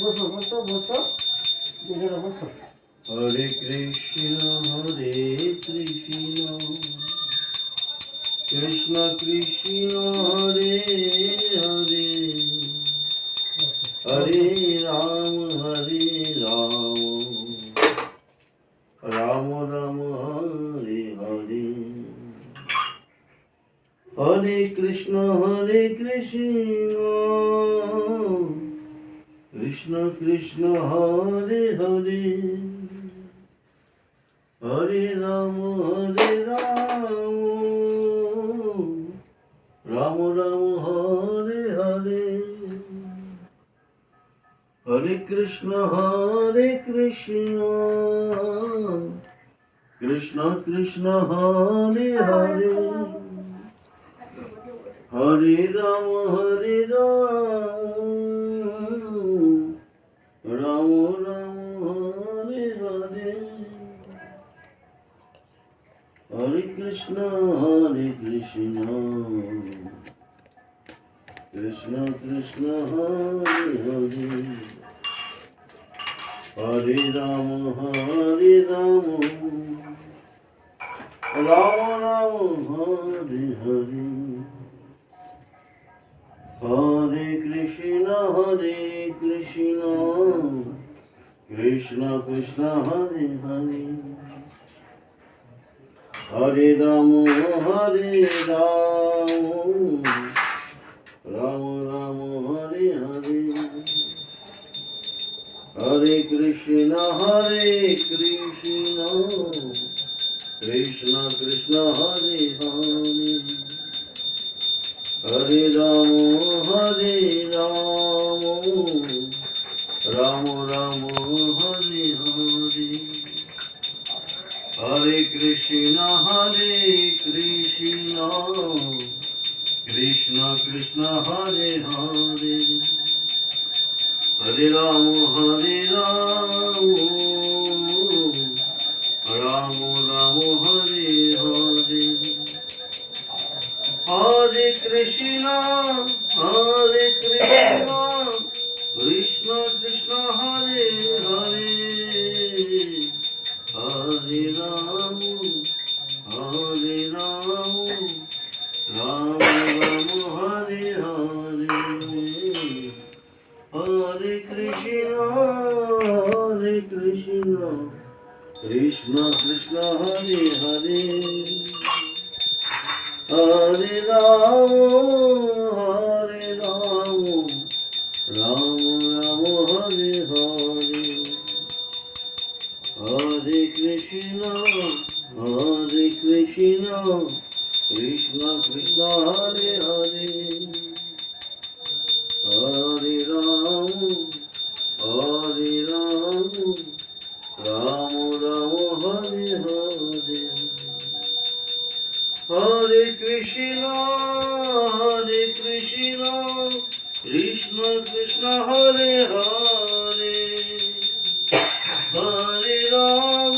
বসো বসো বসো দুজনে বসো। হরে কৃষ্ণ কৃষ্ণ কৃষ্ণ হরে হরে হরে রাম রাম রাম হরে হরে। হরে কৃষ্ণ কৃষ্ণ কৃষ্ণ হরে হরে হরে রাম রাম রাম হরে হরে। হরে কৃষ্ণ কৃষ্ণ কৃষ্ণ হরে হরে হরে রাম রাম রাম হরে হরে। হরে কৃষ্ণ কৃষ্ণ কৃষ্ণ হরে হরে হরে রাম রাম রাম হরে হরে। হরে কৃষ্ণ কৃষ্ণ কৃষ্ণ হরে হরে হরে রাম রাম রাম হরে হরে। হরে কৃষ্ণ কৃষ্ণ কৃষ্ণ হরে হরে হরে রাম রাম রাম হরে হরে। হরে কৃষ্ণ কৃষ্ণ কৃষ্ণ হরে হরে হরে রাম রাম রাম হরে হরে। হরে কৃষ্ণ কৃষ্ণ কৃষ্ণ হরে হরে হরে রাম রাম রাম হরে হরে। হরে কৃষ্ণ কৃষ্ণ কৃষ্ণ হরে হরে হরে রাম রাম রাম হরে হরে। হরে কৃষ্ণ কৃষ্ণ কৃষ্ণ হরে হরে হরে রাম রাম রাম হরে হরে। হরে কৃষ্ণ কৃষ্ণ কৃষ্ণ হরে হরে হরে রাম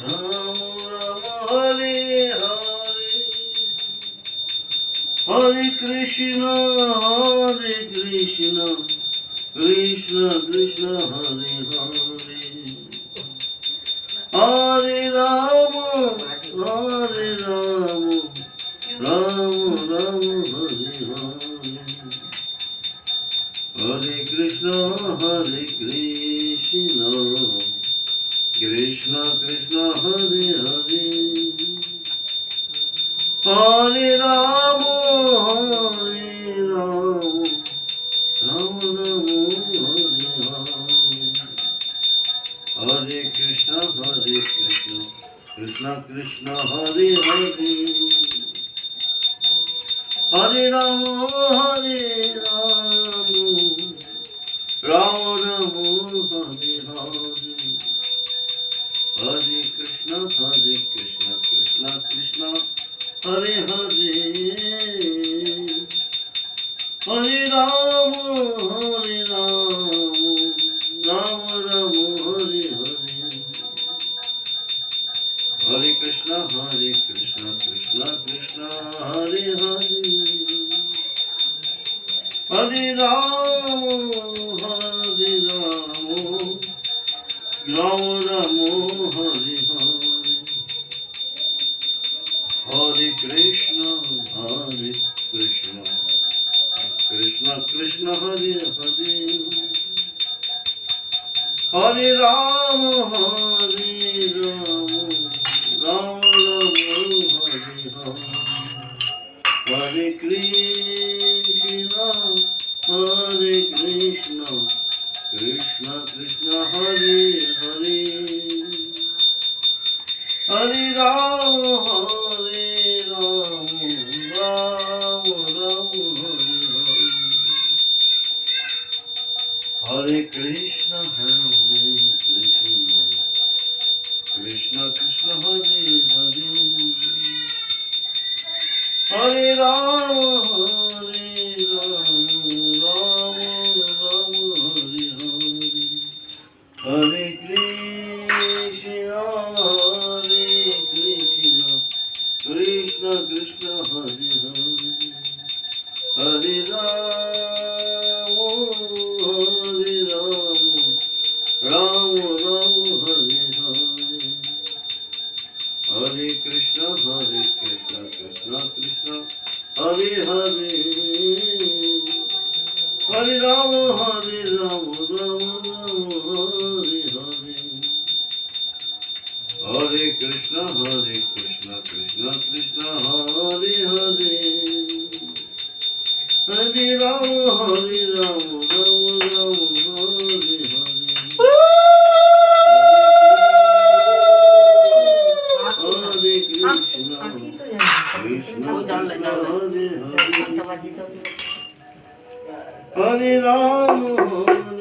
রাম রাম হরে হরে। হরে কৃষ্ণ কৃষ্ণ কৃষ্ণ হরে হরে হরে রাম রাম রাম হরে হরে। হরে কৃষ্ণ কৃষ্ণ কৃষ্ণ হরে হরে হরে রাম রাম রাম হরে হরে। হরে কৃষ্ণ কৃষ্ণ কৃষ্ণ হরে হরে হরে রাম রাম রাম হরে হরে। হরে কৃষ্ণ কৃষ্ণ কৃষ্ণ হরে হরে হরে রাম রাম রাম হরে হরে। হরে Krishna Krishna Krishna Hare Hare Hare Rama, Hare Rama, Rama Rama, Hare Hare, Hare Krishna, Krishna Krishna, Hare Hare, Hare Rama, Rama Rama, Hare Hare, Hare Krishna, Krishna Krishna, Hare Hare, Hare Rama, Rama Rama, Hare Hare, Hare Krishna, Krishna Krishna, Hare Hare, Hare Rama, Rama Rama, Hare Hare, Hare Krishna, Krishna Krishna, Hare Hare, Hare Rama, Rama Rama, Hare Hare, Hare Krishna, Krishna Krishna, Hare Hare, Hare Rama, Rama Rama, Hare Hare, Hare Krishna, Krishna Krishna, Hare Hare, Hare Rama, Rama Rama, Hare Hare. Hare Krishna, Krishna Krishna, Hare Hare, Hare Rama,